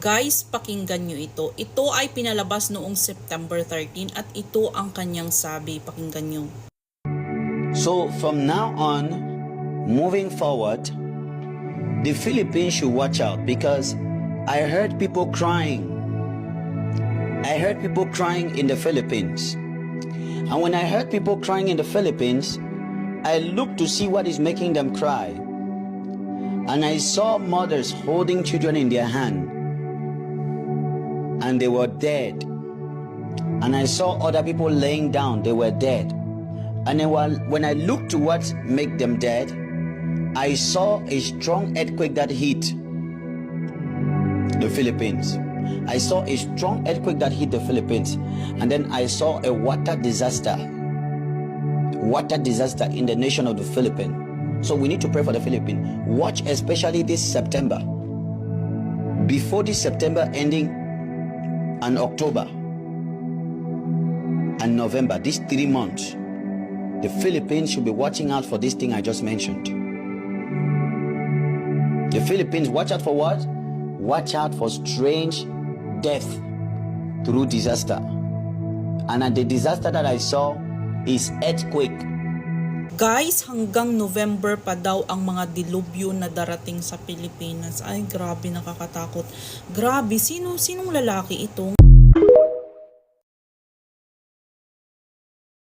Guys, pakinggan nyo ito. Ito ay pinalabas noong September 13 at ito ang kanyang sabi. Pakinggan nyo. So from now on, moving forward, the Philippines should watch out because I heard people crying. I heard people crying in the Philippines. And when I heard people crying in the Philippines, I looked to see what is making them cry. And I saw mothers holding children in their hand. And they were dead. And I saw other people laying down, they were dead. And then when I looked to what made them dead, I saw a strong earthquake that hit the Philippines. I saw a strong earthquake that hit the Philippines. And then I saw a water disaster in the nation of the Philippines. So we need to pray for the Philippines. Watch especially this September. Before this September ending, and October and November, these 3 months, the Philippines should be watching out for this thing I just mentioned. The Philippines, watch out for what? Watch out for strange death through disaster. And the disaster that I saw is earthquake. Guys, hanggang November pa daw ang mga dilubyo na darating sa Pilipinas. Ay, grabe, nakakatakot. Grabe, sinong lalaki itong